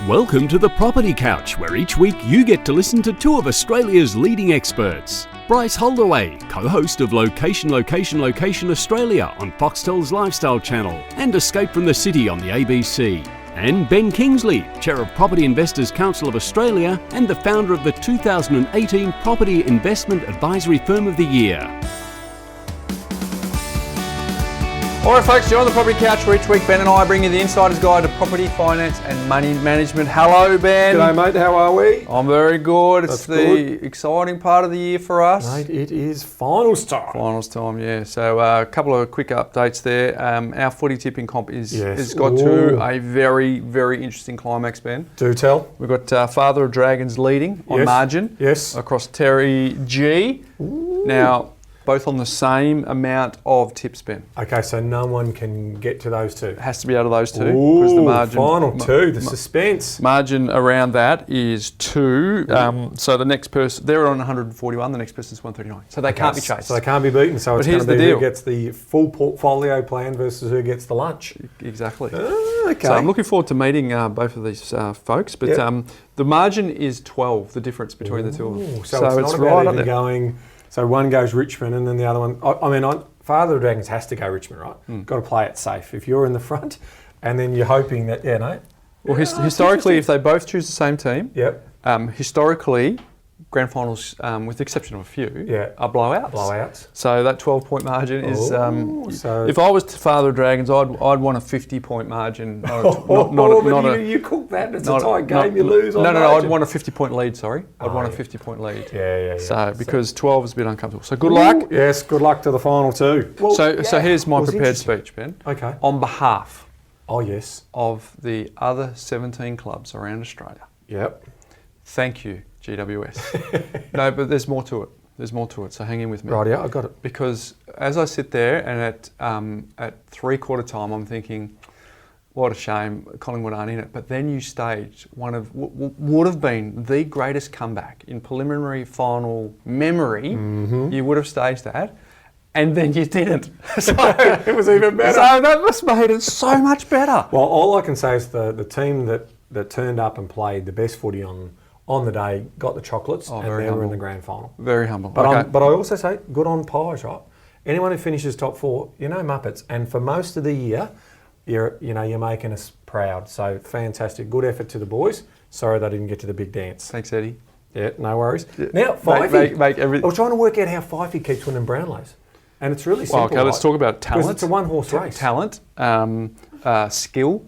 Welcome to the Property Couch, where each week you get to listen to two of Australia's leading experts. Bryce Holdaway, co-host of Location Australia on Foxtel's Lifestyle Channel and Escape from the City on the ABC. And Ben Kingsley, Chair of Property Investors Council of Australia and the founder of the 2018 Property Investment Advisory Firm of the Year. All right, folks, you're on the Property Couch, where each week Ben and I bring you the insider's guide to property, finance and money management. Hello, Ben. G'day, mate. How are we? I'm very good. It's That's the good. exciting part of the year for us. Mate, it is finals time. Finals time, yeah. So a couple of quick updates there. Our footy tipping comp has got to a very, very interesting climax, Ben. Do tell. We've got Father of Dragons leading on margin across Terry G. Now, both on the same amount of tips, Ben. Okay, so no one can get to those two. It has to be out of those two. Ooh, the margin, final two, the suspense. Margin around that is 2. So the next person, they're on 141, the next person's 139. So they can't be chased. So they can't be beaten. So it's going to be who gets the full portfolio plan versus who gets the lunch. Exactly. Okay. So I'm looking forward to meeting both of these folks. But the margin is 12, the difference between the two of them. So it's not about even going... So one goes Richmond and then the other one... Father of Dragons has to go Richmond, right? Got to play it safe. If you're in the front and then you're hoping that, Well, historically, if they both choose the same team, historically, grand finals, with the exception of a few, are blowouts. So that 12-point margin is... if I was Father of Dragons, I'd want a 50-point margin. You cook that. It's a tight game. You lose. No. I'd want a 50-point lead. Sorry, I'd want a 50-point lead. Yeah. So because 12 is a bit uncomfortable. So good luck. Yes, good luck to the final two. Well, so here's my prepared speech, Ben. Okay. On behalf. Of the other 17 clubs around Australia. Yep. Thank you, GWS. No, but there's more to it. So hang in with me. Right, I got it. Because as I sit there and at three-quarter time, I'm thinking, what a shame Collingwood aren't in it. But then you staged one of would have been the greatest comeback in preliminary final memory. Mm-hmm. You would have staged that. And then you didn't. So it was even better. So that must have made it so much better. Well, all I can say is the team that turned up and played the best footy on the day got the chocolates, and they were in the grand final. Very humble. But I also say, good on Pies, right? Anyone who finishes top 4, Muppets. And for most of the year, you're making us proud. So fantastic. Good effort to the boys. Sorry they didn't get to the big dance. Thanks, Eddie. Yeah, no worries. Now, Fifey. Make everything. I was trying to work out how Fifey keeps winning Brownlows. And it's really simple. Okay, let's talk about talent. Because it's a one-horse race. Talent, skill.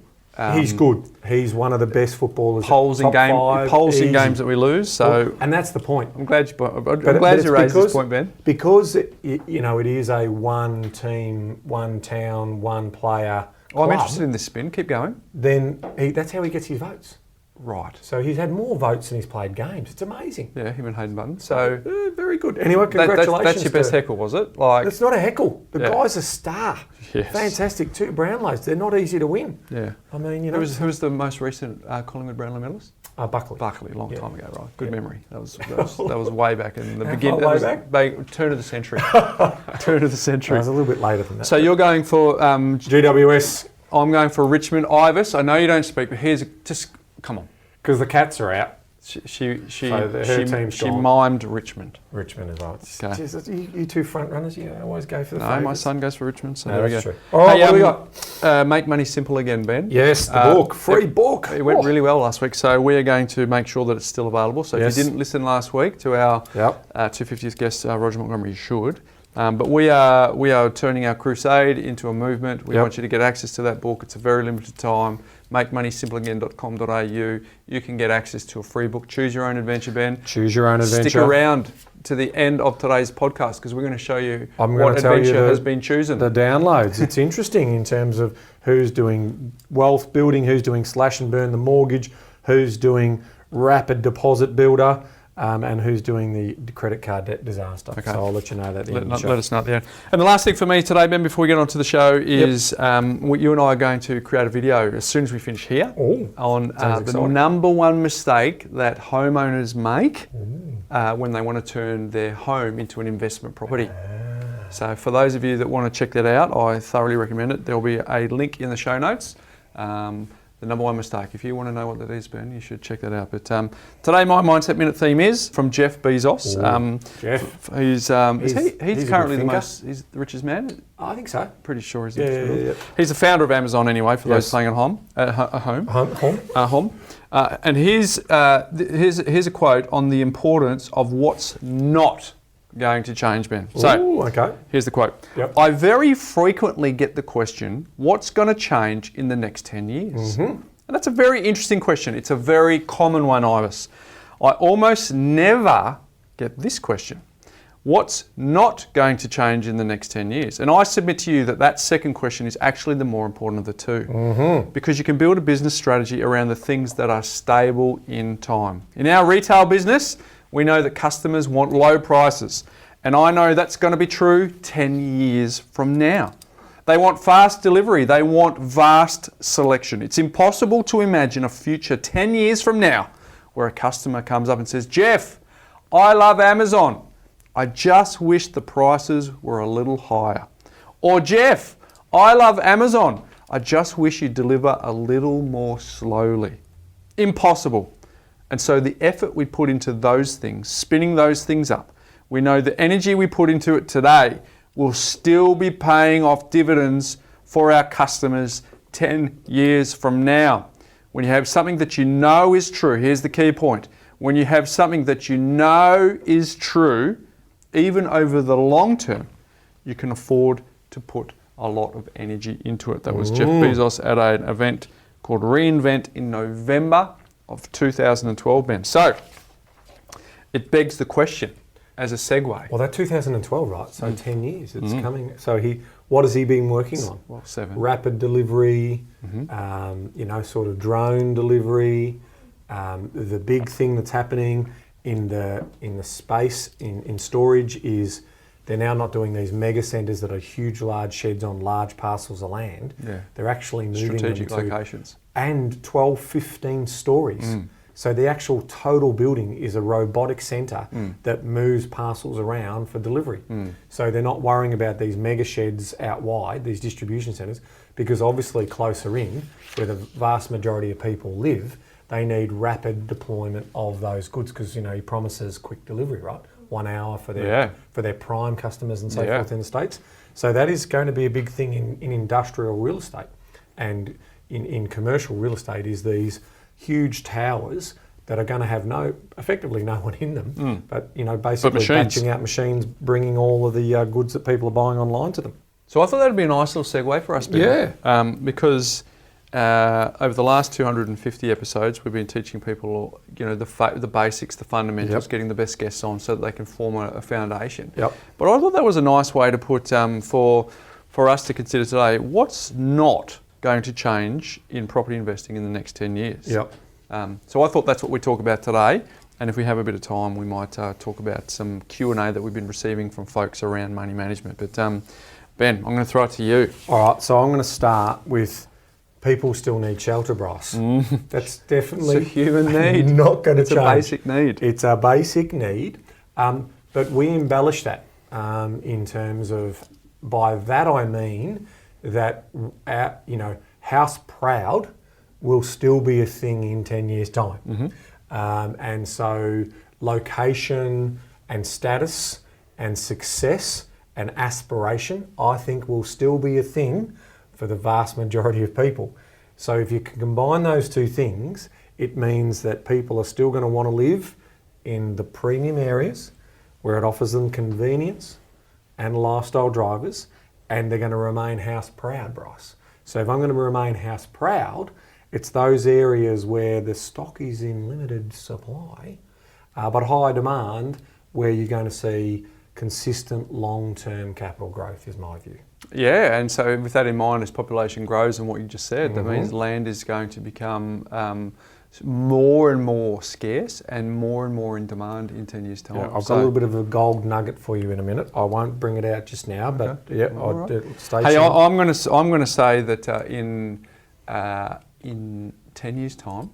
He's good. He's one of the best footballers. Polls in games that we lose. So, and that's the point. I'm glad you raised this point, Ben. Because it is a one team, one town, one player. I'm interested in this spin. Keep going. Then that's how he gets his votes. Right. So he's had more votes than he's played games. It's amazing. Yeah, him and Hayden Button. So very good. Anyway, congratulations. That's your best heckle, was it? It's not a heckle. The guy's a star. Yes. Fantastic. 2 Brownlows. They're not easy to win. Yeah. I mean, Who was the most recent Collingwood Brownlow medalist? Buckley. Long time ago, right? Good memory. That was way back in the How beginning. far way back? Turn of the century. Turn of the century. It was a little bit later than that. So you're going for GWS. I'm going for Richmond. Ibis. I know you don't speak, but just come on. Because the Cats are out. She mimed Richmond. Richmond as well. Okay. Geez, you two front runners, you always go for the favourites. No, my son goes for Richmond, so there we go. True. All right, what do we got? Make Money Simple again, Ben. Yes, the book. Free book. It went really well last week, so we are going to make sure that it's still available. So if you didn't listen last week to our 250th guest, Roger Montgomery, you should. But we are turning our crusade into a movement. We want you to get access to that book. It's a very limited time. MakeMoneySimpleAgain.com.au. You can get access to a free book. Choose your own adventure, Ben. Choose your own adventure. Stick around to the end of today's podcast because we're going to show you what adventure has been chosen. The downloads. It's interesting in terms of who's doing wealth building, who's doing slash and burn the mortgage, who's doing rapid deposit builder. And who's doing the credit card debt disaster. Okay. So I'll let you know that at the end of the show. Let us know at the end. And the last thing for me today, Ben, before we get on to the show, is you and I are going to create a video as soon as we finish here on the number one mistake that homeowners make when they want to turn their home into an investment property. So for those of you that want to check that out, I thoroughly recommend it. There'll be a link in the show notes. The number one mistake. If you want to know what that is, Ben, you should check that out. But today, my Mindset Minute theme is from Jeff Bezos. Jeff. He's currently he's the richest man. I think so. Pretty sure he's the richest man. He's the founder of Amazon anyway, for those playing at home. And here's a quote on the importance of what's not going to change, Ben. So, here's the quote. Yep. I very frequently get the question, what's going to change in the next 10 years? Mm-hmm. And that's a very interesting question. It's a very common one, Ivis. I almost never get this question. What's not going to change in the next 10 years? And I submit to you that second question is actually the more important of the two. Mm-hmm. Because you can build a business strategy around the things that are stable in time. In our retail business, we know that customers want low prices. And I know that's going to be true 10 years from now. They want fast delivery. They want vast selection. It's impossible to imagine a future 10 years from now where a customer comes up and says, Jeff, I love Amazon. I just wish the prices were a little higher. Or Jeff, I love Amazon. I just wish you'd deliver a little more slowly. Impossible. And so the effort we put into those things, spinning those things up, we know the energy we put into it today will still be paying off dividends for our customers 10 years from now. When you have something that you know is true, here's the key point. When you have something that you know is true, even over the long term, you can afford to put a lot of energy into it. That was Jeff Bezos at an event called reInvent in November of 2012, Ben. So, it begs the question as a segue. Well, that 2012, right? So 10 years, it's coming. So what has he been working on? Well, 7. Rapid delivery, sort of drone delivery. The big thing that's happening in the space in storage is they're now not doing these mega centres that are huge, large sheds on large parcels of land. Yeah. They're actually moving strategic them to locations. And 12, 15 stories. So the actual total building is a robotic centre that moves parcels around for delivery. So they're not worrying about these mega sheds out wide, these distribution centres, because obviously closer in, where the vast majority of people live, they need rapid deployment of those goods because, he promises quick delivery, right? 1 hour for their prime customers and so forth in the States. So that is going to be a big thing in industrial real estate. And in commercial real estate is these huge towers that are going to have effectively no one in them, but basically batching out machines, bringing all of the goods that people are buying online to them. So I thought that'd be a nice little segue for us, Ben. Yeah. Because over the last 250 episodes, we've been teaching people, the basics, the fundamentals, getting the best guests on so that they can form a foundation. Yep. But I thought that was a nice way to put for us to consider today. What's not going to change in property investing in the next 10 years? Yep. So I thought that's what we talk about today. And if we have a bit of time, we might talk about some Q&A that we've been receiving from folks around money management. But Ben, I'm going to throw it to you. All right, so I'm going to start with people still need shelter, Bryce. That's definitely it's a human need. Not going to change. It's a basic need. It's a basic need, but we embellish that in terms of, by that I mean that house proud will still be a thing in 10 years' time. And so location and status and success and aspiration, I think, will still be a thing for the vast majority of people. So if you can combine those two things, it means that people are still going to want to live in the premium areas where it offers them convenience and lifestyle drivers, and they're going to remain house proud, Bryce. So if I'm going to remain house proud, it's those areas where the stock is in limited supply, but high demand, where you're going to see consistent long-term capital growth, is my view. Yeah, and so with that in mind, as population grows and what you just said, that means land is going to become more and more scarce and more in demand in 10 years' time. Yeah, I've got a little bit of a gold nugget for you in a minute. I won't bring it out just now, but stay tuned. Hey, I'm going to say that in 10 years' time,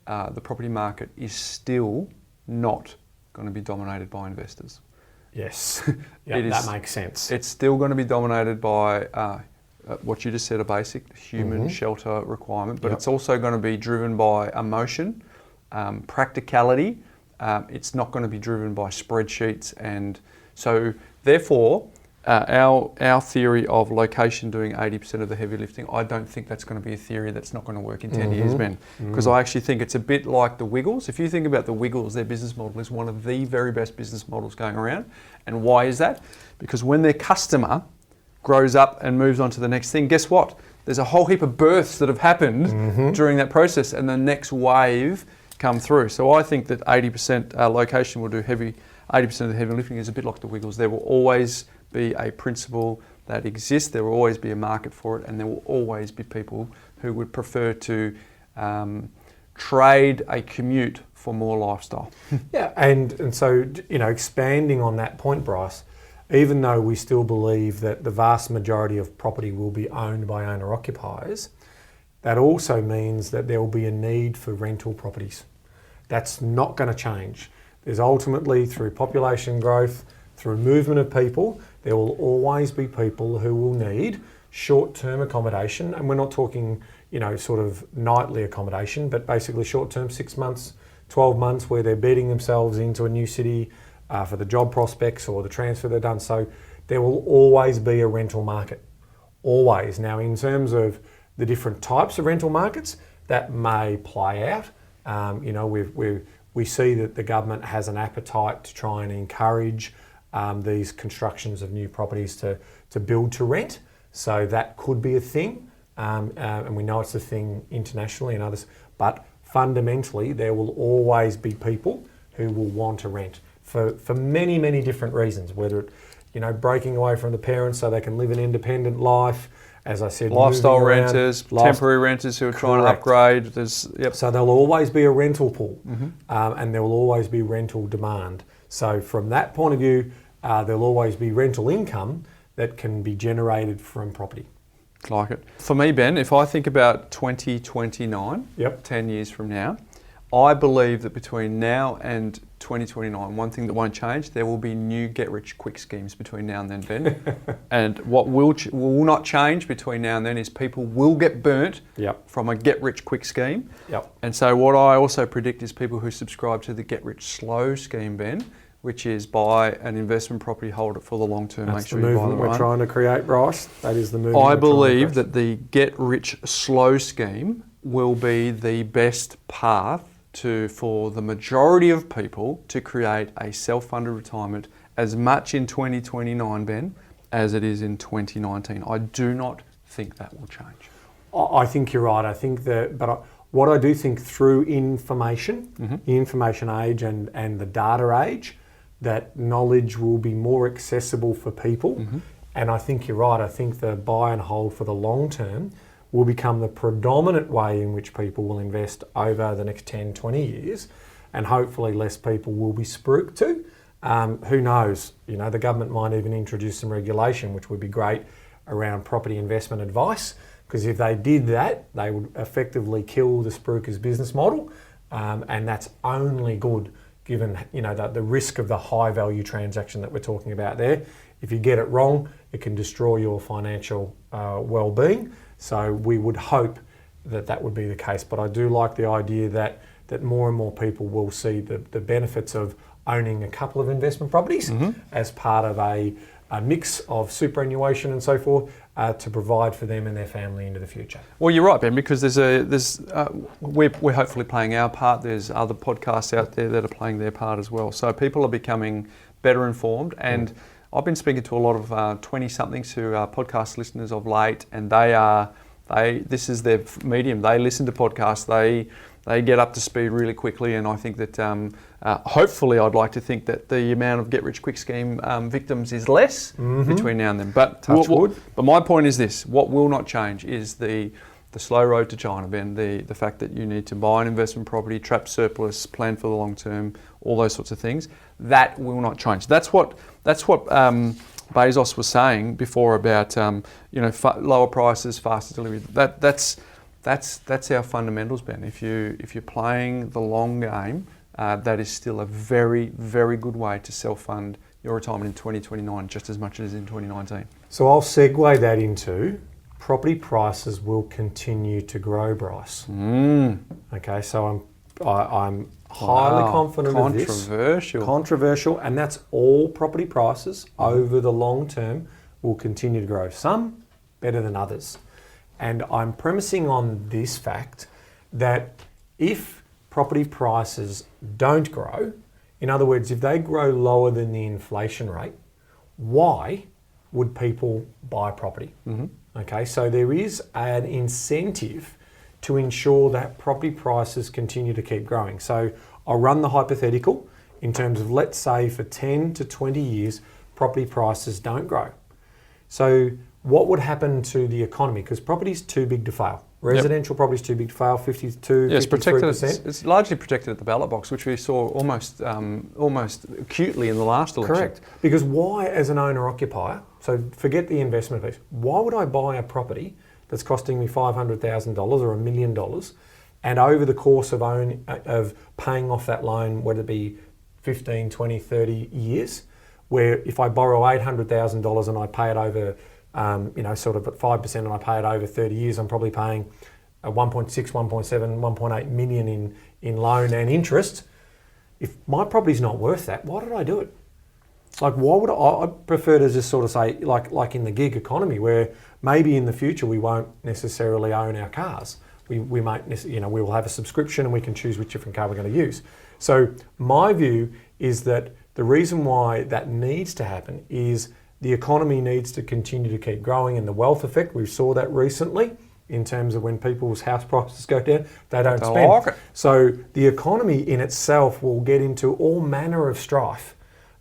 the property market is still not going to be dominated by investors. Yes, that makes sense. It's still going to be dominated by what you just said, a basic human shelter requirement, but it's also going to be driven by emotion, practicality. It's not going to be driven by spreadsheets, and so therefore our theory of location doing 80% of the heavy lifting, I don't think that's going to be a theory that's not going to work in 10 years, Ben, because I actually think it's a bit like the Wiggles. If you think about the Wiggles, their business model is one of the very best business models going around. And why is that? Because when their customer grows up and moves on to the next thing, guess what? There's a whole heap of births that have happened during that process, and the next wave come through. So I think that 80% location will do 80% of the heavy lifting is a bit like the Wiggles. There will always be a principle that exists, there will always be a market for it, and there will always be people who would prefer to trade a commute for more lifestyle. Yeah, and so, expanding on that point, Bryce, even though we still believe that the vast majority of property will be owned by owner-occupiers, that also means that there will be a need for rental properties. That's not going to change. There's ultimately, through population growth, through movement of people, there will always be people who will need short-term accommodation, and we're not talking, sort of nightly accommodation, but basically short-term, 6 months, 12 months, where they're bedding themselves into a new city for the job prospects or the transfer they've done. So there will always be a rental market, always. Now, in terms of the different types of rental markets, that may play out. We see that the government has an appetite to try and encourage these constructions of new properties to build to rent. So that could be a thing, and we know it's a thing internationally and others, but fundamentally there will always be people who will want to rent for many, many different reasons, whether it, breaking away from the parents so they can live an independent life, as I said, lifestyle renters, temporary renters who are trying to upgrade. So there'll always be a rental pool, and there will always be rental demand. So from that point of view, there'll always be rental income that can be generated from property. Like it. For me, Ben, if I think about 2029, 10 years from now, I believe that between now and 2029, one thing that won't change, there will be new get-rich-quick schemes between now and then, Ben. And what will not change between now and then is people will get burnt from a get-rich-quick scheme. And so what I also predict is people who subscribe to the get-rich-slow scheme, Ben, which is buy an investment property, hold it for the long term, make sure you buy the movement we're trying to create, Bryce. That is the movement. I believe that the get-rich-slow scheme will be the best path for the majority of people to create a self-funded retirement as much in 2029, Ben, as it is in 2019. I do not think that will change. I think you're right. I think that, but what I do think through information, the information age and the data age, that knowledge will be more accessible for people. And I think you're right. I think the buy and hold for the long term will become the predominant way in which people will invest over the next 10, 20 years, and hopefully less people will be spooked to. Who knows? The government might even introduce some regulation, which would be great, around property investment advice, because if they did that, they would effectively kill the spooker's business model, and that's only good given the risk of the high value transaction that we're talking about there. If you get it wrong, it can destroy your financial well-being. So we would hope that would be the case. But I do like the idea that more and more people will see the benefits of owning a couple of investment properties as part of a mix of superannuation and so forth to provide for them and their family into the future. Well, you're right, Ben, because we're hopefully playing our part. There's other podcasts out there that are playing their part as well. So people are becoming better informed, and I've been speaking to a lot of 20-somethings who are podcast listeners of late, and this is their medium. They listen to podcasts. They get up to speed really quickly, and I think that hopefully I'd like to think that the amount of get-rich-quick scheme victims is less between now and then. But but my point is this: what will not change is the slow road to China, Ben. The fact that you need to buy an investment property, trap surplus, plan for the long term, all those sorts of things. That will not change. That's what Bezos was saying before about lower prices, faster delivery. That's our fundamentals, Ben. If you're playing the long game, that is still a very, very good way to self-fund your retirement in 2029, just as much as in 2019. So I'll segue that into property prices will continue to grow, Bryce. Okay, so I'm highly confident of this. Controversial, and that's all property prices over the long term will continue to grow. Some better than others. And I'm premising on this fact that if property prices don't grow, in other words, if they grow lower than the inflation rate, why would people buy property? Okay, so there is an incentive to ensure that property prices continue to keep growing. So I'll run the hypothetical in terms of, let's say for 10 to 20 years, property prices don't grow. So what would happen to the economy? Because property's too big to fail. Residential property's too big to fail, 52, yeah, it's 53%. Protected, it's largely protected at the ballot box, which we saw almost acutely in the last election. Correct. Because why, as an owner-occupier, so forget the investment piece, why would I buy a property that's costing me $500,000 or $1 million, and over the course of paying off that loan, whether it be 15, 20, 30 years, where if I borrow $800,000 and I pay it over sort of at 5% and I pay it over 30 years, I'm probably paying 1.6, 1.7, 1.8 million in loan and interest. If my property's not worth that, why did I do it? Like, why would I prefer to just sort of say, like in the gig economy, where maybe in the future we won't necessarily own our cars. We might, we will have a subscription and we can choose which different car we're going to use. So my view is that the reason why that needs to happen is the economy needs to continue to keep growing, and the wealth effect, we saw that recently in terms of when people's house prices go down, they don't spend. Like it. So the economy in itself will get into all manner of strife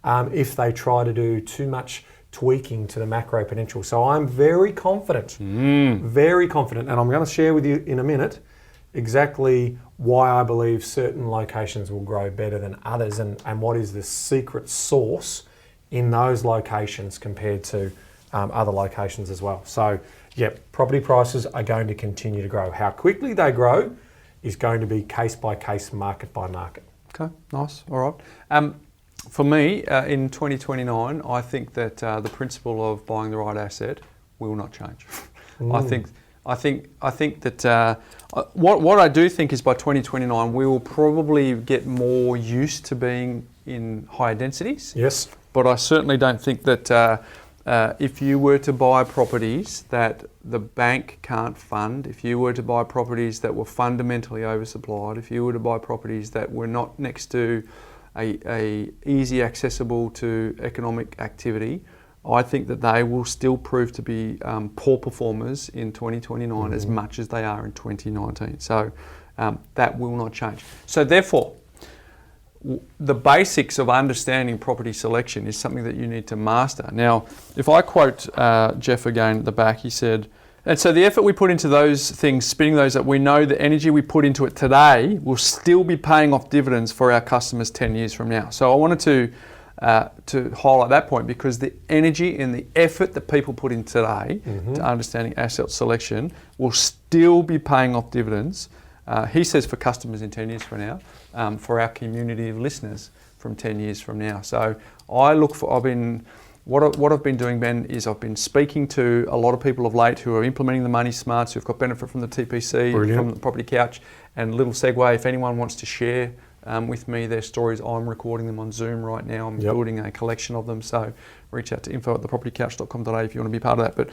if they try to do too much tweaking to the macro potential. So I'm very confident, and I'm going to share with you in a minute exactly why I believe certain locations will grow better than others, and what is the secret sauce in those locations compared to other locations as well. So, yeah, property prices are going to continue to grow. How quickly they grow is going to be case by case, market by market. Okay, nice. All right. For me, in 2029, I think that the principle of buying the right asset will not change. I think that what I do think is by 2029 we will probably get more used to being in higher densities. Yes. But I certainly don't think that if you were to buy properties that the bank can't fund, if you were to buy properties that were fundamentally oversupplied, if you were to buy properties that were not next to a easy accessible to economic activity, I think that they will still prove to be poor performers in 2029 as much as they are in 2019. So that will not change. So therefore, the basics of understanding property selection is something that you need to master. Now, if I quote Jeff again at the back, he said, and so the effort we put into those things, spinning those up, we know the energy we put into it today will still be paying off dividends for our customers 10 years from now. So I wanted to highlight that point, because the energy and the effort that people put in today to understanding asset selection will still be paying off dividends. He says for customers in 10 years from now, for our community of listeners from 10 years from now. So what I've been doing, Ben, is I've been speaking to a lot of people of late who are implementing the money smarts, who've got benefit from the TPC, from the Property Couch. And little segue, if anyone wants to share with me their stories, I'm recording them on Zoom right now. I'm building a collection of them. So reach out to info@thepropertycouch.com.au if you want to be part of that. But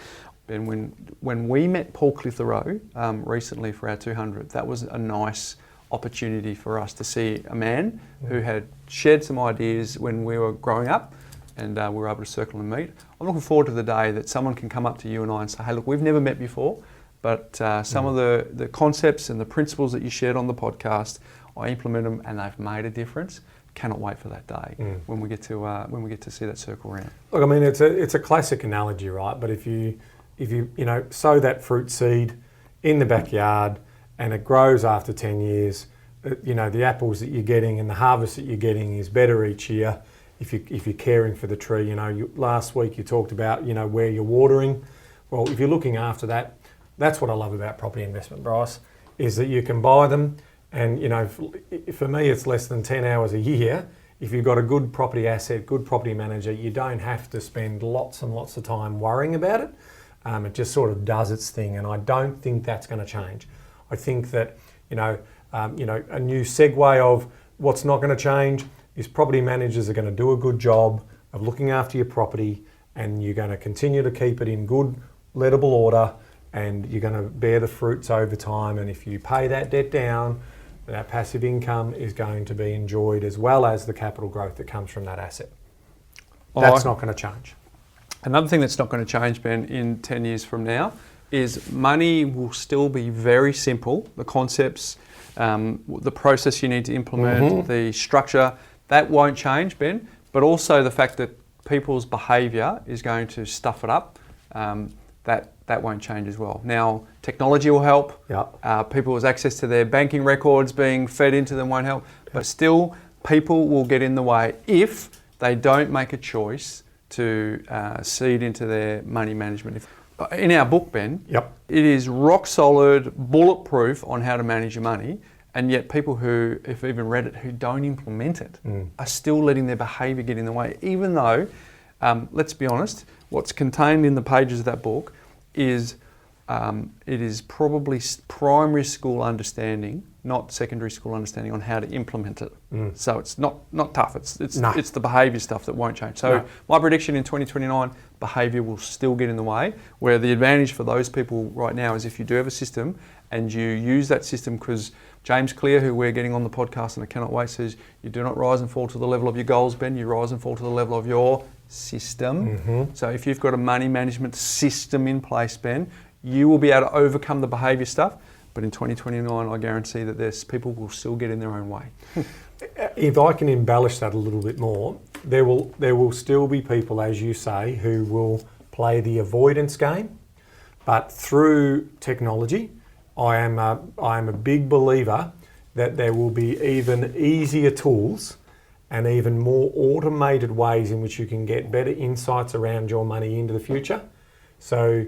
Ben, when we met Paul Clitheroe recently for our 200, that was a nice opportunity for us to see a man who had shared some ideas when we were growing up, and we were able to circle and meet. I'm looking forward to the day that someone can come up to you and I and say, hey, look, we've never met before, but some of the concepts and the principles that you shared on the podcast, I implement them and they've made a difference. Cannot wait for that day when we get to see that circle around. Look, I mean, it's a classic analogy, right? But if you sow that fruit seed in the backyard and it grows after 10 years, the apples that you're getting and the harvest that you're getting is better each year if you're caring for the tree. Last week you talked about, where you're watering. Well, if you're looking after that, that's what I love about property investment, Bryce, is that you can buy them and, for me, it's less than 10 hours a year. If you've got a good property asset, good property manager, you don't have to spend lots and lots of time worrying about it. It just sort of does its thing, and I don't think that's going to change. I think that a new segue of what's not going to change is property managers are going to do a good job of looking after your property, and you're going to continue to keep it in good lettable order, and you're going to bear the fruits over time. And if you pay that debt down, that passive income is going to be enjoyed, as well as the capital growth that comes from that asset. That's not going to change. Another thing that's not going to change, Ben, in 10 years from now is money will still be very simple. The concepts, the process you need to implement, the structure, that won't change, Ben. But also the fact that people's behaviour is going to stuff it up, that won't change as well. Now, technology will help. Yep. People's access to their banking records being fed into them won't help. Yep. But still, people will get in the way if they don't make a choice to seed into their money management. In our book, Ben, yep, it is rock solid, bulletproof on how to manage your money, and yet people who, if even read it, who don't implement it, are still letting their behaviour get in the way, even though, let's be honest, what's contained in the pages of that book is it is probably primary school understanding, not secondary school understanding on how to implement it. So it's not tough. It's the behaviour stuff that won't change. So my prediction in 2029, behaviour will still get in the way. Where the advantage for those people right now is if you do have a system and you use that system, because James Clear, who we're getting on the podcast and I cannot wait, says you do not rise and fall to the level of your goals, Ben. You rise and fall to the level of your system. So if you've got a money management system in place, Ben, you will be able to overcome the behaviour stuff. But in 2029, I guarantee that people will still get in their own way. If I can embellish that a little bit more, there will still be people, as you say, who will play the avoidance game. But through technology, I am a big believer that there will be even easier tools and even more automated ways in which you can get better insights around your money into the future. So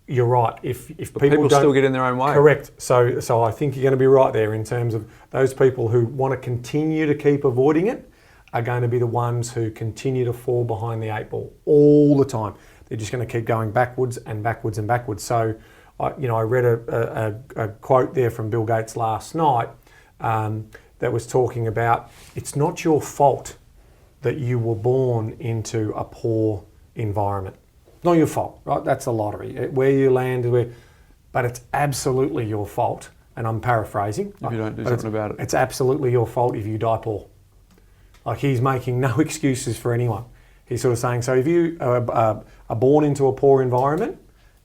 you're right. If people don't, still get in their own way. Correct. So I think you're going to be right there in terms of those people who want to continue to keep avoiding it are going to be the ones who continue to fall behind the eight ball all the time. They're just going to keep going backwards and backwards and backwards. So I read a quote there from Bill Gates last night that was talking about it's not your fault that you were born into a poor environment. Not your fault, right? That's the lottery. Where you land, but it's absolutely your fault. And I'm paraphrasing. If you don't do something about it. It's absolutely your fault if you die poor. Like, he's making no excuses for anyone. He's sort of saying, so if you are born into a poor environment,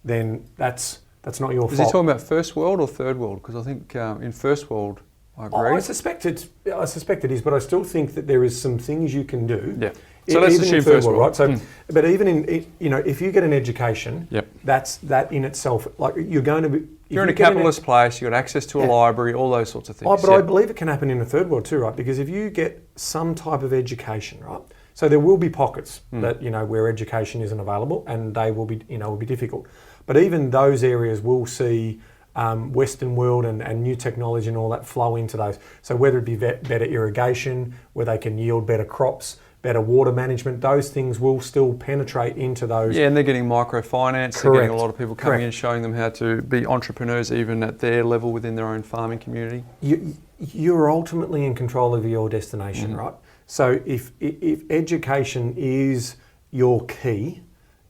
then that's not your fault. Is he talking about first world or third world? Because I think in first world, I agree. I suspect it is, but I still think that there is some things you can do. Yeah. So let's assume first world, right? So, but even in if you get an education, yep, that in itself, like you're going to be. You're in a capitalist place. You've got access to a library, all those sorts of things. But I believe it can happen in the third world too, right? Because if you get some type of education, right? So there will be pockets that where education isn't available, and they will be will be difficult. But even those areas will see Western world and new technology and all that flow into those. So whether it be better irrigation, where they can yield better crops, better water management, those things will still penetrate into those. Yeah, and they're getting microfinance. They're getting a lot of people coming in, showing them how to be entrepreneurs even at their level within their own farming community. You're ultimately in control of your destination, right? So if education is your key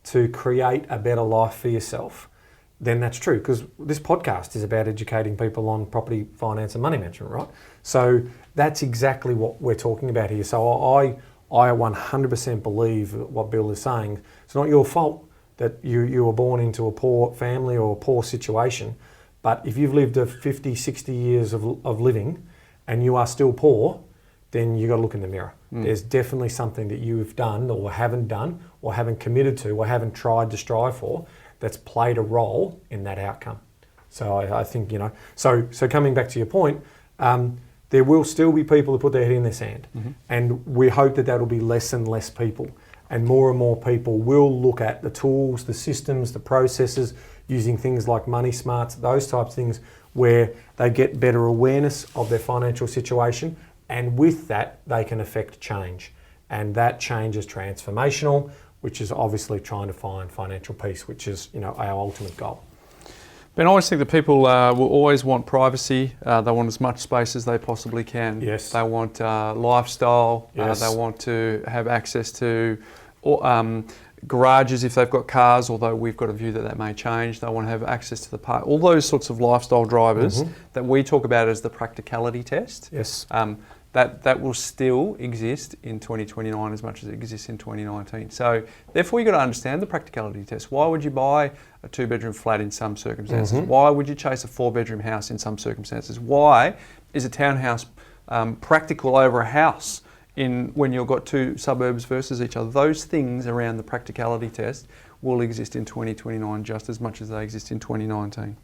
to create a better life for yourself, then that's true, because this podcast is about educating people on property, finance and money management, right? So that's exactly what we're talking about here. So I 100% believe what Bill is saying. It's not your fault that you were born into a poor family or a poor situation, but if you've lived 50, 60 years of living and you are still poor, then you've got to look in the mirror. There's definitely something that you've done or haven't done or haven't committed to or haven't tried to strive for that's played a role in that outcome. So I think, so coming back to your point, there will still be people who put their head in the sand. And we hope that that'll be less and less people. And more people will look at the tools, the systems, the processes, using things like money smarts, those types of things, where they get better awareness of their financial situation. And with that, they can affect change. And that change is transformational. which is obviously trying to find financial peace, which is our ultimate goal. Ben, I always think that people will always want privacy. They want as much space as they possibly can. Yes. They want lifestyle. Yes. They want to have access to garages if they've got cars, although we've got a view that may change. They want to have access to the park. All those sorts of lifestyle drivers that we talk about as the practicality test. Yes. That will still exist in 2029 as much as it exists in 2019. So therefore you've got to understand the practicality test. Why would you buy a 2-bedroom flat in some circumstances? Why would you chase a 4-bedroom house in some circumstances? Why is a townhouse practical over a house when you've got two suburbs versus each other? Those things around the practicality test will exist in 2029 just as much as they exist in 2019.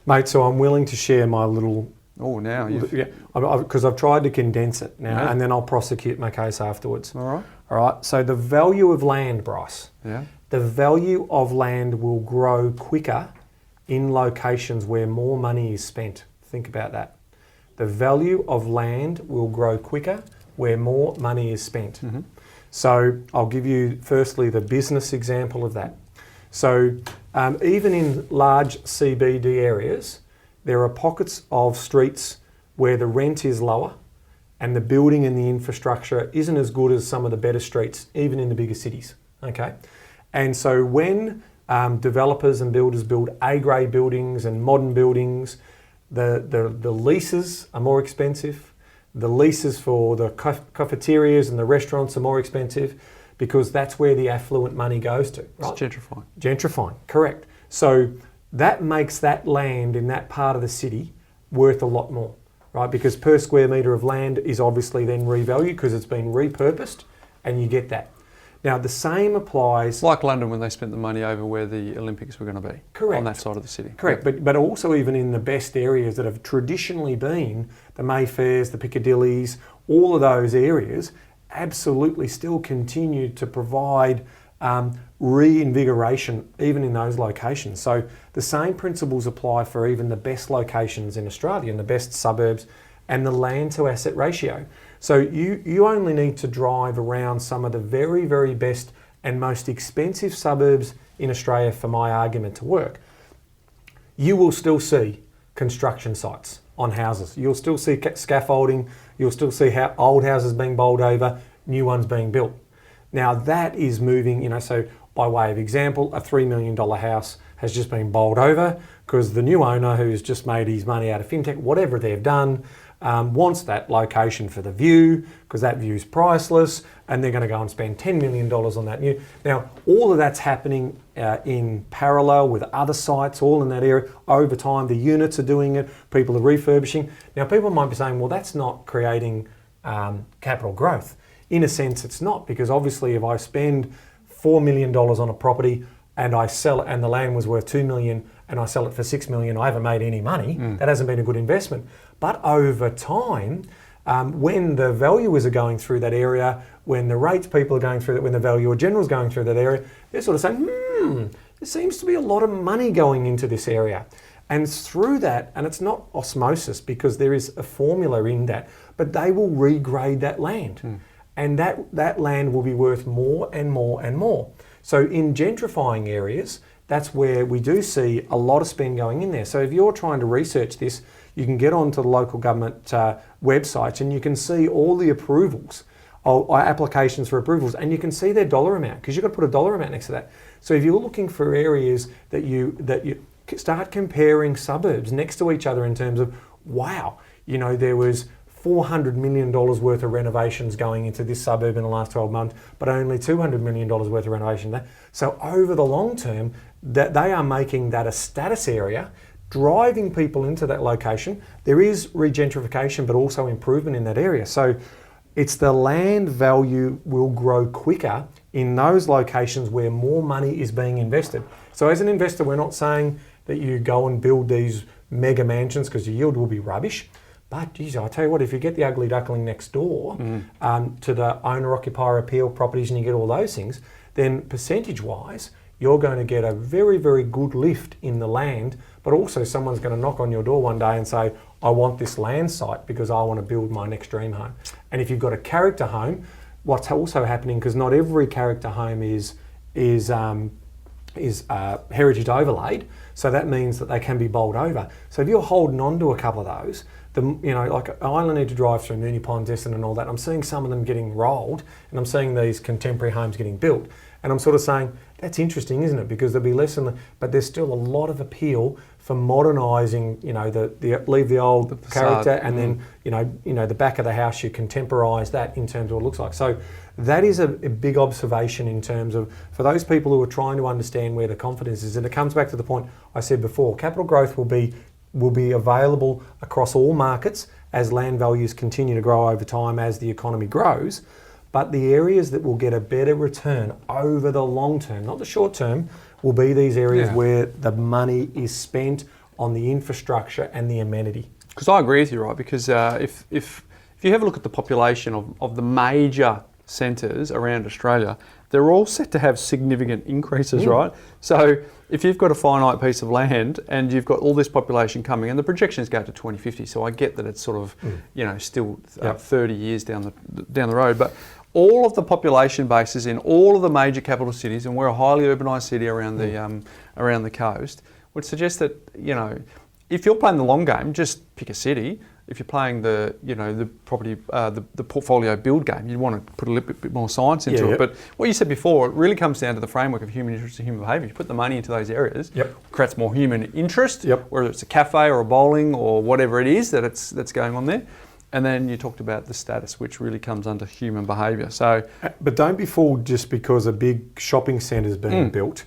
Mate, so I'm willing to share my little... Oh, now because I've tried to condense it now, and then I'll prosecute my case afterwards. All right. So the value of land, Bryce. Yeah. The value of land will grow quicker in locations where more money is spent. Think about that. The value of land will grow quicker where more money is spent. So I'll give you firstly the business example of that. So even in large CBD areas, there are pockets of streets where the rent is lower and the building and the infrastructure isn't as good as some of the better streets, even in the bigger cities, okay? And so when developers and builders build A-grade buildings and modern buildings, the leases are more expensive. The leases for the cafeterias and the restaurants are more expensive because that's where the affluent money goes to, right? It's gentrifying. Gentrifying, correct. So that makes that land in that part of the city worth a lot more, right? Because per square metre of land is obviously then revalued because it's been repurposed and you get that. Now the same applies... Like London when they spent the money over where the Olympics were going to be. Correct. On that side of the city. Correct, but also even in the best areas that have traditionally been, the Mayfairs, the Piccadillys, all of those areas absolutely still continue to provide reinvigoration even in those locations. So the same principles apply for even the best locations in Australia and the best suburbs and the land to asset ratio. So you only need to drive around some of the very, very best and most expensive suburbs in Australia for my argument to work. You will still see construction sites on houses. You'll still see scaffolding. You'll still see how old houses being bowled over, new ones being built. Now that is moving, so by way of example, a $3 million house has just been bowled over because the new owner who's just made his money out of fintech, whatever they've done, wants that location for the view because that view's priceless and they're going to go and spend $10 million on that new. Now, all of that's happening in parallel with other sites, all in that area. Over time, the units are doing it, people are refurbishing. Now, people might be saying, well, that's not creating capital growth. In a sense, it's not, because obviously if I spend $4 million on a property and I sell it and the land was worth $2 million and I sell it for $6 million, I haven't made any money. That hasn't been a good investment. But over time, when the valuers are going through that area, when the rates people are going through that, when the valuer general is going through that area, they're sort of saying, there seems to be a lot of money going into this area. And through that, and it's not osmosis because there is a formula in that, but they will regrade that land. And that land will be worth more and more and more. So in gentrifying areas, that's where we do see a lot of spend going in there. So if you're trying to research this, you can get onto the local government websites and you can see all the approvals, or applications for approvals, and you can see their dollar amount because you've got to put a dollar amount next to that. So if you're looking for areas that you start comparing suburbs next to each other in terms of, wow, there was $400 million worth of renovations going into this suburb in the last 12 months, but only $200 million worth of renovation there. So over the long term, that they are making that a status area, driving people into that location. There is regentrification, but also improvement in that area. So it's the land value will grow quicker in those locations where more money is being invested. So as an investor, we're not saying that you go and build these mega mansions because your yield will be rubbish. But geez, I tell you what, if you get the ugly duckling next door to the owner-occupier appeal properties and you get all those things, then percentage-wise, you're going to get a very, very good lift in the land, but also someone's going to knock on your door one day and say, I want this land site because I want to build my next dream home. And if you've got a character home, what's also happening, because not every character home is is heritage overlaid, so that means that they can be bowled over. So if you're holding on to a couple of those, like I only need to drive through Moonee Ponds, Essendon and all that, I'm seeing some of them getting rolled, and I'm seeing these contemporary homes getting built. And I'm sort of saying, that's interesting, isn't it? Because there'll be less but there's still a lot of appeal for modernising, leave the old character, and then, the back of the house, you contemporise that in terms of what it looks like. So that is a big observation in terms of, for those people who are trying to understand where the confidence is, and it comes back to the point I said before, capital growth will be available across all markets as land values continue to grow over time as the economy grows. But the areas that will get a better return over the long term, not the short term, will be these areas where the money is spent on the infrastructure and the amenity. Because I agree with you, right? Because if you have a look at the population of the major centres around Australia, they're all set to have significant increases, right? So if you've got a finite piece of land and you've got all this population coming, and the projections go to 2050, so I get that it's sort of, still 30 years down the road, but all of the population bases in all of the major capital cities, and we're a highly urbanised city around the coast, would suggest that, if you're playing the long game, just pick a city. If you're playing the property, the portfolio build game, you want to put a little bit more science into it. But what you said before, it really comes down to the framework of human interest and human behaviour. You put the money into those areas, creates more human interest, whether it's a cafe or a bowling or whatever it is that's going on there. And then you talked about the status, which really comes under human behaviour. So, but don't be fooled just because a big shopping centre is being built.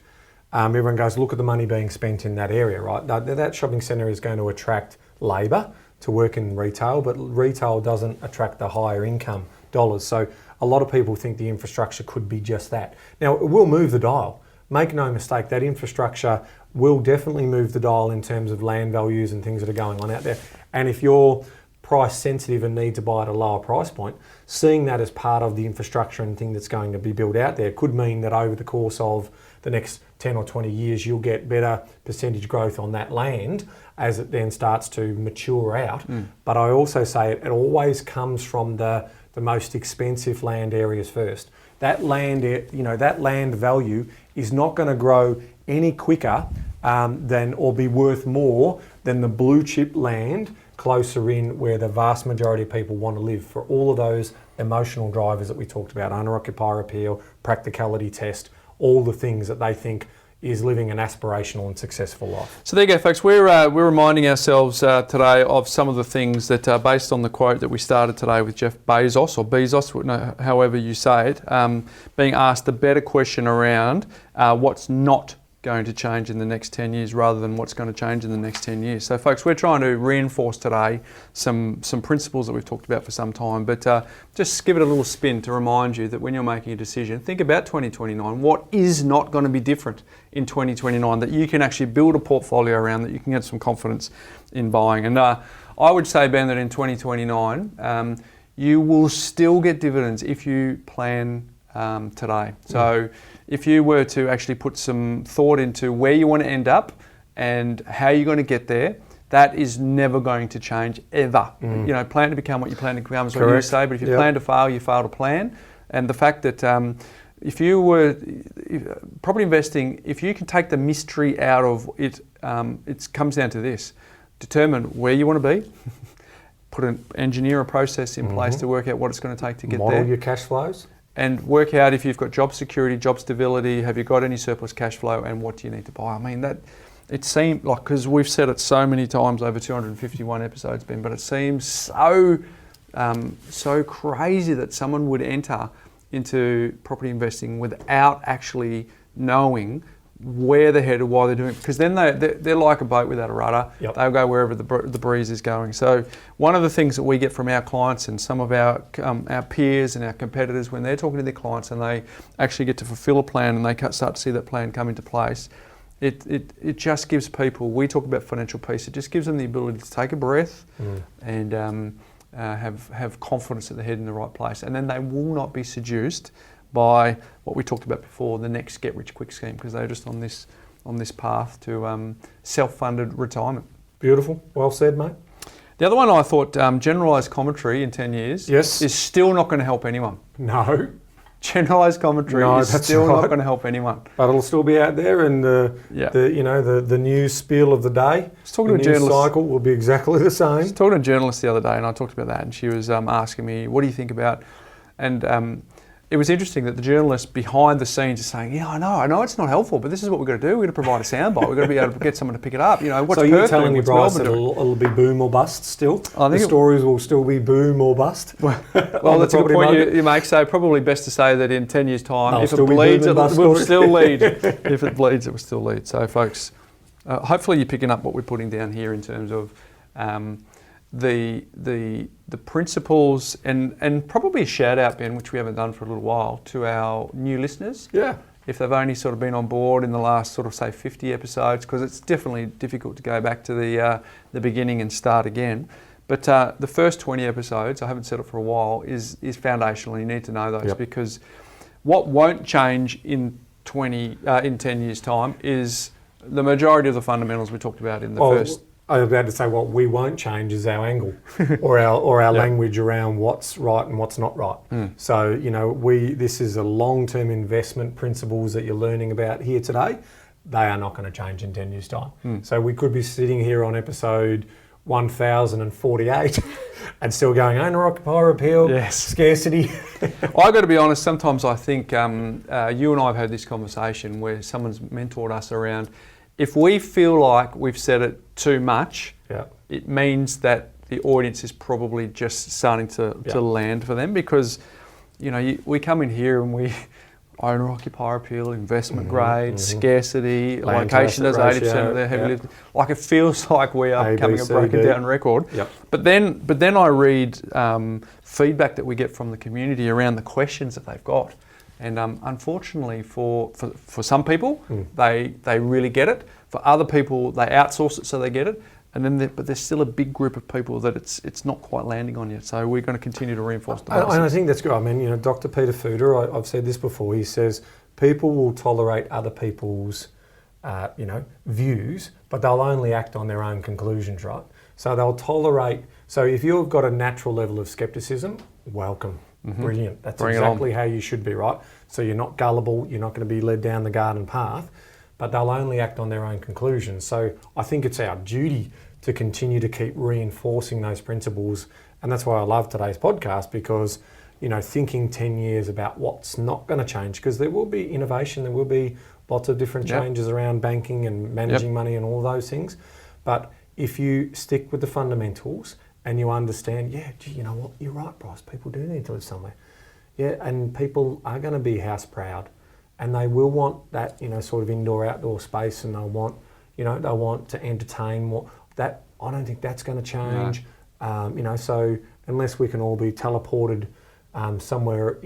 Everyone goes, look at the money being spent in that area, right? That shopping centre is going to attract labour to work in retail, but retail doesn't attract the higher income dollars. So a lot of people think the infrastructure could be just that. Now, it will move the dial. Make no mistake, that infrastructure will definitely move the dial in terms of land values and things that are going on out there. And if you're price sensitive and need to buy at a lower price point, seeing that as part of the infrastructure and thing that's going to be built out there could mean that over the course of the next 10 or 20 years, you'll get better percentage growth on that land as it then starts to mature out. But I also say it always comes from the most expensive land areas first. That land, that land value is not going to grow any quicker or be worth more than the blue chip land closer in where the vast majority of people want to live, for all of those emotional drivers that we talked about, owner-occupier appeal, practicality test, all the things that they think is living an aspirational and successful life. So there you go, folks. We're reminding ourselves today of some of the things that are based on the quote that we started today with Jeff Bezos, or Bezos, however you say it, being asked a better question around what's not going to change in the next 10 years rather than what's going to change in the next 10 years. So folks, we're trying to reinforce today some principles that we've talked about for some time, but just give it a little spin to remind you that when you're making a decision, think about 2029. What is not going to be different in 2029 that you can actually build a portfolio around, that you can get some confidence in buying? And I would say, Ben, that in 2029, you will still get dividends if you plan today. So if you were to actually put some thought into where you want to end up and how you're going to get there, that is never going to change ever. Plan to become what you plan to become is what you say, but if you plan to fail, you fail to plan. And the fact that property investing, if you can take the mystery out of it, it comes down to this: determine where you want to be, engineer a process in place to work out what it's going to take to get there. Model your cash flows. And work out if you've got job security, job stability, have you got any surplus cash flow, and what do you need to buy? I mean, that it seemed like, because we've said it so many times over 251 episodes, Ben, but it seems so crazy that someone would enter into property investing without actually knowing where they're headed, why they're doing it, because then they're like a boat without a rudder. They'll go wherever the breeze is going. So one of the things that we get from our clients and some of our peers and our competitors, when they're talking to their clients and they actually get to fulfill a plan and they start to see that plan come into place, it just gives people, we talk about financial peace, it just gives them the ability to take a breath and have confidence that they're heading in the right place, and then they will not be seduced by what we talked about before, the next get-rich-quick scheme, because they're just on this path to self-funded retirement. Beautiful. Well said, mate. The other one I thought, generalised commentary in 10 years is still not going to help anyone. No. generalised commentary is still not going to help anyone. But it'll still be out there, and the news spiel of the day, the news cycle will be exactly the same. I was talking to a journalist the other day, and I talked about that, and she was asking me, what do you think about, and it was interesting that the journalist behind the scenes is saying, yeah, I know it's not helpful, but this is what we've got to do. We've got to provide a soundbite. We've got to be able to get someone to pick it up. What's so you're Perth telling doing? me, Bryce, that it'll be boom or bust still? I think the stories will still be boom or bust? Well, that's a good point you make. So probably best to say that in 10 years' time, if it bleeds, it will still lead. If it bleeds, it will still lead. So folks, hopefully you're picking up what we're putting down here in terms of the principles and probably a shout out, Ben, which we haven't done for a little while, to our new listeners. Yeah. If they've only sort of been on board in the last sort of say 50 episodes, because it's definitely difficult to go back to the beginning and start again. But the first 20 episodes, I haven't said it for a while, is foundational. You need to know those because what won't change in 10 years' time is the majority of the fundamentals we talked about in the first. I was about to say what we won't change is our angle or our language around what's right and what's not right. So, this is a long-term investment principles that you're learning about here today. They are not going to change in 10 years' time. So we could be sitting here on episode 1048 and still going owner-occupier appeal, scarcity. I've got to be honest, sometimes I think you and I have had this conversation where someone's mentored us around, if we feel like we've said it too much, it means that the audience is probably just starting to land for them, because we come in here and we owner-occupier appeal, investment grade, scarcity, location as 80% of their heavy lifting. Like, it feels like we are becoming a broken down record. But then I read feedback that we get from the community around the questions that they've got. And unfortunately for some people, they really get it. For other people, they outsource it so they get it. And then, but there's still a big group of people that it's not quite landing on yet. So we're going to continue to reinforce the basics. And I think that's good. I mean, Dr. Peter Fuder, I've said this before. He says people will tolerate other people's, views, but they'll only act on their own conclusions, right? So they'll tolerate. So if you've got a natural level of skepticism, welcome. Brilliant. That's exactly how you should be, right? So you're not gullible, you're not going to be led down the garden path, but they'll only act on their own conclusions. So I think it's our duty to continue to keep reinforcing those principles. And that's why I love today's podcast, because, thinking 10 years about what's not going to change, because there will be innovation, there will be lots of different changes around banking and managing money and all those things. But if you stick with the fundamentals and you understand, you know what, you're right, Bryce, people do need to live somewhere. Yeah, and people are going to be house proud, and they will want that, sort of indoor-outdoor space, and they'll want to entertain. That I don't think that's going to change. No. So unless we can all be teleported somewhere,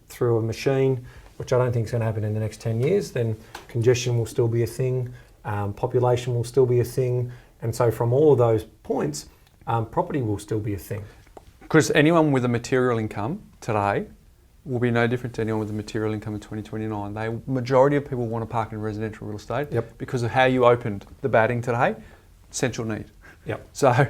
through a machine, which I don't think is going to happen in the next 10 years, then congestion will still be a thing, population will still be a thing, and so from all of those points, property will still be a thing. Because anyone with a material income today will be no different to anyone with a material income in 2029. The majority of people want to park in residential real estate because of how you opened the batting today. Essential need. So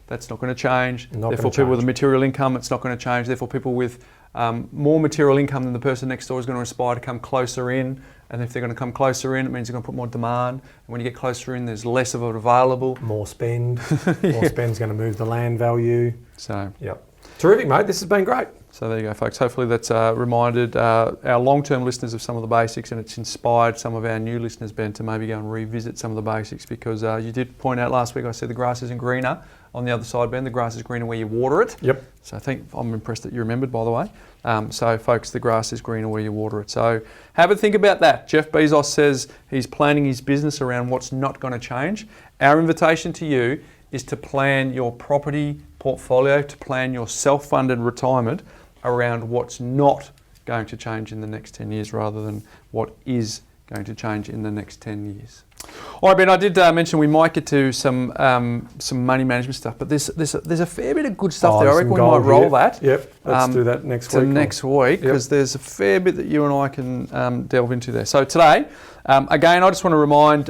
that's not going to change. Therefore, people with a material income, it's not going to change. Therefore, people with more material income than the person next door is going to aspire to come closer in. And if they're going to come closer in, it means they're going to put more demand. And when you get closer in, there's less of it available. More spend. More spend's going to move the land value. So, terrific, mate. This has been great. So there you go, folks. Hopefully that's reminded our long-term listeners of some of the basics, and it's inspired some of our new listeners, Ben, to maybe go and revisit some of the basics, because you did point out last week, I said the grass isn't greener on the other side, Ben. The grass is greener where you water it. So I think I'm impressed that you remembered, by the way. So folks, the grass is greener where you water it. So have a think about that. Jeff Bezos says he's planning his business around what's not going to change. Our invitation to you is to plan your property portfolio, to plan your self-funded retirement around what's not going to change in the next 10 years rather than what is going to change in the next 10 years. All right, Ben, I did mention we might get to some money management stuff, but there's a fair bit of good stuff there. I reckon we might roll that. Let's do that next week. Next week, because there's a fair bit that you and I can delve into there. So today, again, I just want to remind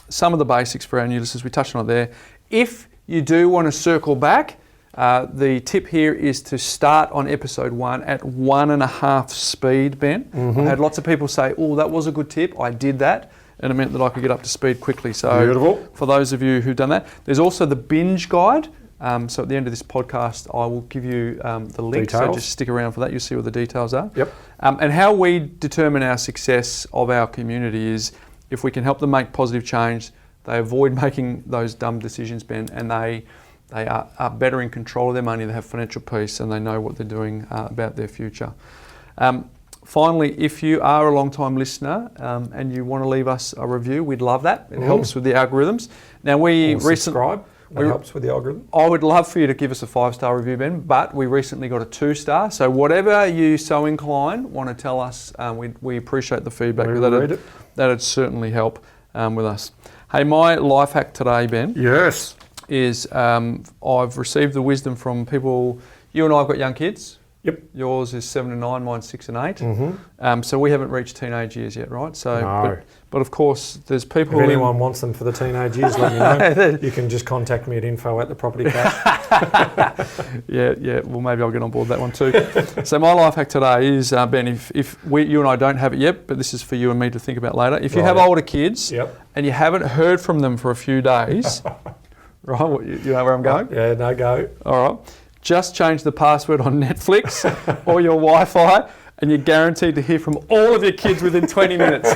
some of the basics for our new listeners. We touched on it there. If you do want to circle back, The tip here is to start on episode 1 at 1.5 speed, Ben. I had lots of people say, oh, that was a good tip. I did that. And it meant that I could get up to speed quickly. So beautiful. For those of you who've done that, there's also the binge guide. So at the end of this podcast, I will give you the link. Details. So just stick around for that. You'll see what the details are. Yep. And how we determine our success of our community is if we can help them make positive change, they avoid making those dumb decisions, Ben, and they are better in control of their money, they have financial peace, and they know what they're doing about their future. Finally, if you are a long-time listener and you want to leave us a review, we'd love that. It helps with the algorithms. Now Subscribe. That helps with the algorithm. I would love for you to give us a 5-star review, Ben, but we recently got a 2-star. So whatever you so inclined want to tell us, we appreciate the feedback. That'd certainly help with us. Hey, my life hack today, Ben. Yes. Is I've received the wisdom from people. You and I have got young kids. Yep. Yours is 7 and 9, mine's 6 and 8. So we haven't reached teenage years yet, right? So, no. But of course, there's people. If anyone wants them for the teenage years, let me know. You can just contact me at info@thepropertycash. Yeah. Well, maybe I'll get on board that one too. So my life hack today is, Ben, if you and I don't have it yet, but this is for you and me to think about later. If you have older kids and you haven't heard from them for a few days, right? You know where I'm going? Yeah, no go. All right. Just change the password on Netflix or your Wi-Fi, and you're guaranteed to hear from all of your kids within 20 minutes.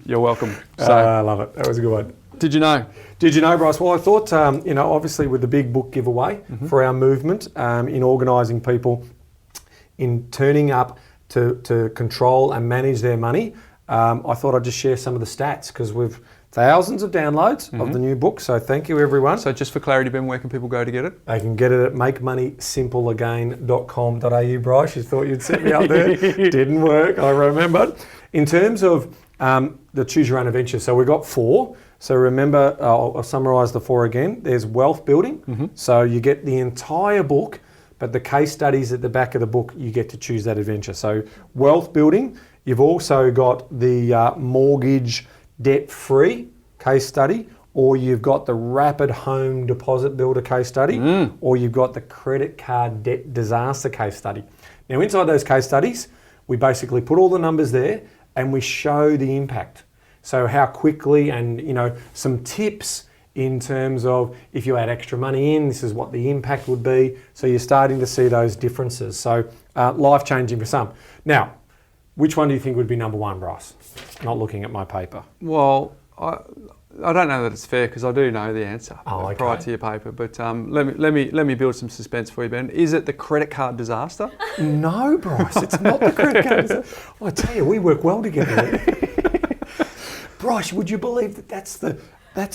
You're welcome. So, I love it. That was a good one. Did you know? Did you know, Bryce? Well, I thought, obviously with the big book giveaway for our movement in organising people in turning up to control and manage their money, I thought I'd just share some of the stats because we've thousands of downloads of the new book. So thank you, everyone. So just for clarity, Ben, where can people go to get it? They can get it at makemoneysimpleagain.com.au, Bryce. You thought you'd set me up there. Didn't work, I remembered. In terms of the Choose Your Own Adventure, so we've got 4. So remember, I'll summarise the 4 again. There's wealth building. So you get the entire book, but the case studies at the back of the book, you get to choose that adventure. So wealth building. You've also got the mortgage debt-free case study, or you've got the rapid home deposit builder case study, or you've got the credit card debt disaster case study. Now inside those case studies, we basically put all the numbers there and we show the impact. So how quickly and, some tips in terms of if you add extra money in, this is what the impact would be. So you're starting to see those differences. So life-changing for some. Now, which one do you think would be number 1, Bryce? Not looking at my paper. Well, I don't know that it's fair because I do know the answer prior to your paper. But let me build some suspense for you, Ben. Is it the credit card disaster? No, Bryce, it's not the credit card disaster. I tell you, we work well together. Bryce, would you believe that that's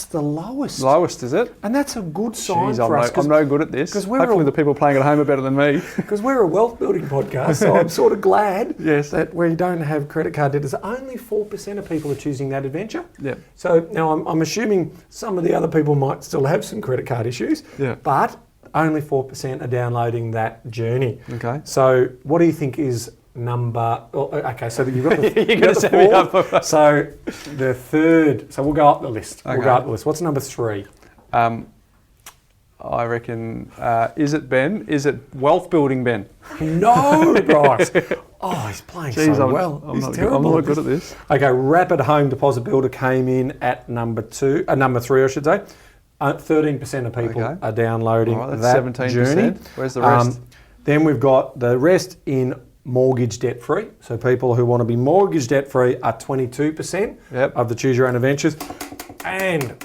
the lowest? Lowest, is it? And that's a good sign for us. I'm no good at this. Hopefully the people playing at home are better than me. Because we're a wealth building podcast, so I'm sort of glad that we don't have credit card debt. Only 4% of people are choosing that adventure. Yeah. So now I'm assuming some of the other people might still have some credit card issues, but only 4% are downloading that journey. Okay. So what do you think is number? Okay, so you've got the, you're going to set me up. So the third. So we'll go up the list. Okay. We'll go up the list. What's number 3? I reckon. Is it Ben? Is it wealth building, Ben? No, Bryce. Oh, he's playing so well. I'm not good at this. Okay, rapid home deposit builder came in at number 3, I should say. 13% of people are downloading that 17%. Journey. Where's the rest? Then we've got the rest in mortgage debt free. So people who want to be mortgage debt free are 22% of the Choose Your Own Adventures. And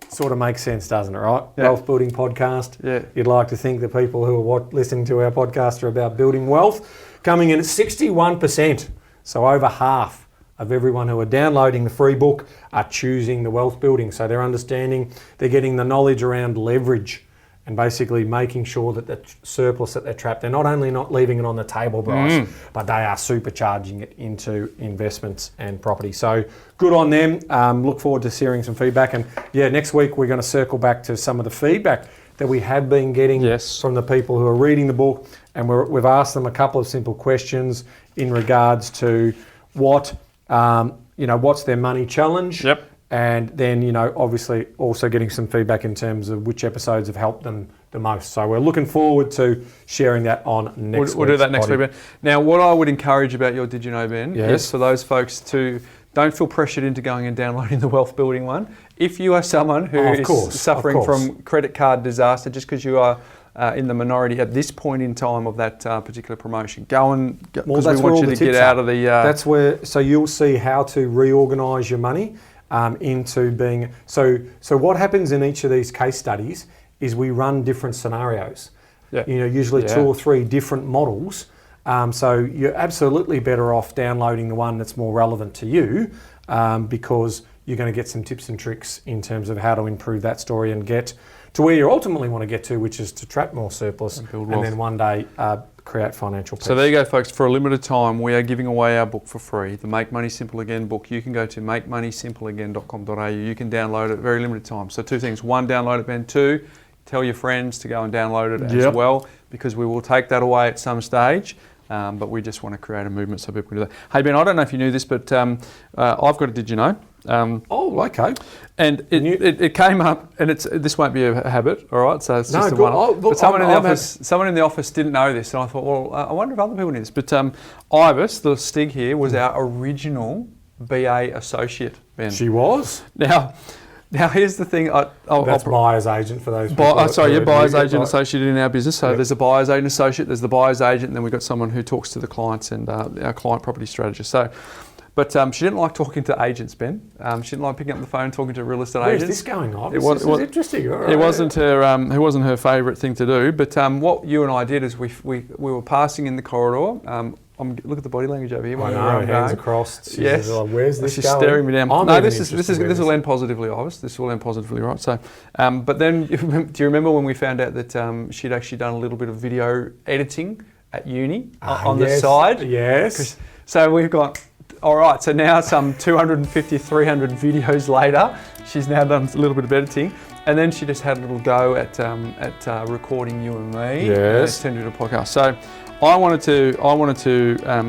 sort of makes sense, doesn't it, right? Wealth building podcast. Yeah. You'd like to think the people who are listening to our podcast are about building wealth. Coming in at 61%. So over half of everyone who are downloading the free book are choosing the wealth building. So they're understanding, they're getting the knowledge around leverage and basically making sure that the surplus that they're trapped, they're not only not leaving it on the table, Bryce, but they are supercharging it into investments and property. So good on them. Look forward to hearing some feedback. And next week we're going to circle back to some of the feedback that we have been getting from the people who are reading the book. And we've asked them a couple of simple questions in regards to what's their money challenge. Yep. And then, obviously also getting some feedback in terms of which episodes have helped them the most. So we're looking forward to sharing that on next week. We'll do that next week, Ben. Now, what I would encourage about your Did You Know, Ben, is for those folks to don't feel pressured into going and downloading the wealth building one. If you are someone who is suffering from credit card disaster, just because you are in the minority at this point in time of that particular promotion, go and, because we want you to get out of the... That's where, so you'll see how to reorganise your money into being... So what happens in each of these case studies is we run different scenarios. Yeah. Usually 2 or 3 different models. So you're absolutely better off downloading the one that's more relevant to you because you're going to get some tips and tricks in terms of how to improve that story and get to where you ultimately want to get to, which is to trap more surplus and then one day create financial peace. So there you go, folks. For a limited time, we are giving away our book for free, the Make Money Simple Again book. You can go to makemoneysimpleagain.com.au. You can download it, very limited time. So 2 things. 1, download it, Ben. 2, tell your friends to go and download it as well, because we will take that away at some stage. But we just want to create a movement so people can do that. Hey, Ben, I don't know if you knew this, but I've got a Did You Know? Okay. And it came up, and this won't be a habit, all right? So it's just a one-off. But someone in the office didn't know this, and I thought, well, I wonder if other people knew this. But Ivis, the Stig here, was our original BA associate, Ben. She was? Now here's the thing. That's buyer's agent for those people. Buyer's agent associate in our business. So there's a buyer's agent associate, there's the buyer's agent, and then we've got someone who talks to the clients and our client property strategist. But she didn't like talking to agents, Ben. She didn't like picking up the phone talking to real estate agents. Where's this going on? This is interesting. All right. It wasn't her favourite thing to do. But what you and I did is we were passing in the corridor. Look at the body language over here. I know, hands across. Yes. Like, where's this She's going? staring me down. No, this will end positively, Iris. This will end positively, right? So, but then, do you remember when we found out that she'd actually done a little bit of video editing at uni on the side? Yes. So we've got, all right, so now some 250, 300 videos later, she's now done a little bit of editing. And then she just had a little go at recording you and me. Yes. And turned into a podcast. So I wanted to,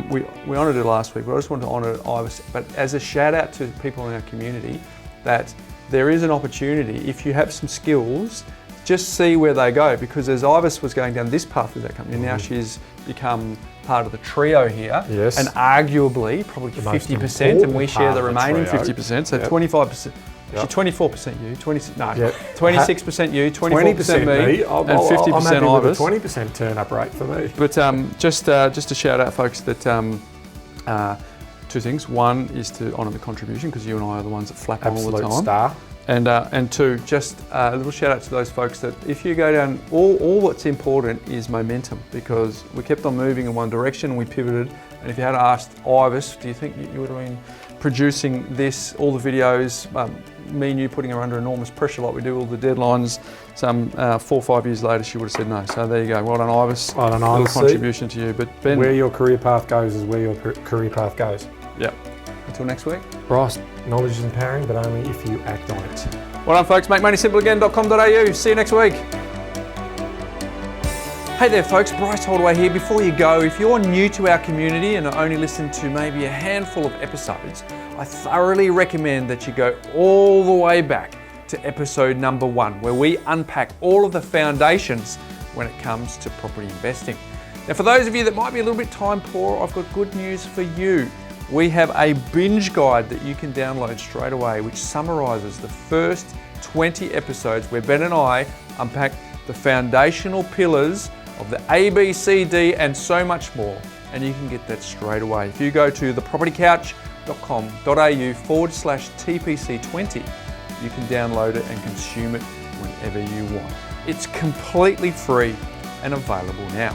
we honoured her last week, but I just wanted to honour Ivis, but as a shout out to people in our community, that there is an opportunity, if you have some skills, just see where they go, because as Ivis was going down this path with that company, now she's become part of the trio here, and arguably probably 50%, and we share the remaining 50%, so 25%. She's 24% you, 26% you, 24% me, and 50% Ivis. 20% turn-up rate for me. But just to shout out, folks, that 2 things. 1 is to honour the contribution, because you and I are the ones that flap on all the time. Star. And 2, just a little shout out to those folks that if you go down, all that's important is momentum, because we kept on moving in one direction and we pivoted. And if you had asked Ivis, do you think you would have been producing this, all the videos, me and you putting her under enormous pressure like we do, all the deadlines, some 4 or 5 years later she would have said no. So there you go. Well done, Ivis. Well done, Ivis. Little contribution to you. But Ben, where your career path goes is where your career path goes. Yep. Until next week. Bryce, knowledge is empowering, but only if you act on it. Well done, folks. MakeMoneySimpleAgain.com.au. See you next week. Hey there, folks. Bryce Holdaway here. Before you go, if you're new to our community and only listen to maybe a handful of episodes, I thoroughly recommend that you go all the way back to episode number 1, where we unpack all of the foundations when it comes to property investing. Now, for those of you that might be a little bit time poor, I've got good news for you. We have a binge guide that you can download straight away, which summarises the first 20 episodes where Ben and I unpack the foundational pillars of the A, B, C, D, and so much more. And you can get that straight away. If you go to thepropertycouch.com.au/TPC20, you can download it and consume it whenever you want. It's completely free and available now.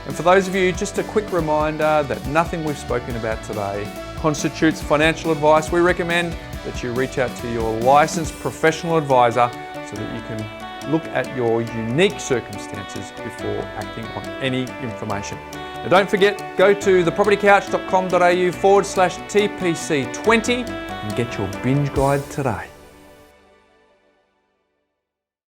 And for those of you, just a quick reminder that nothing we've spoken about today constitutes financial advice. We recommend that you reach out to your licensed professional advisor so that you can look at your unique circumstances before acting on any information. Now don't forget, go to thepropertycouch.com.au/TPC20 and get your binge guide today.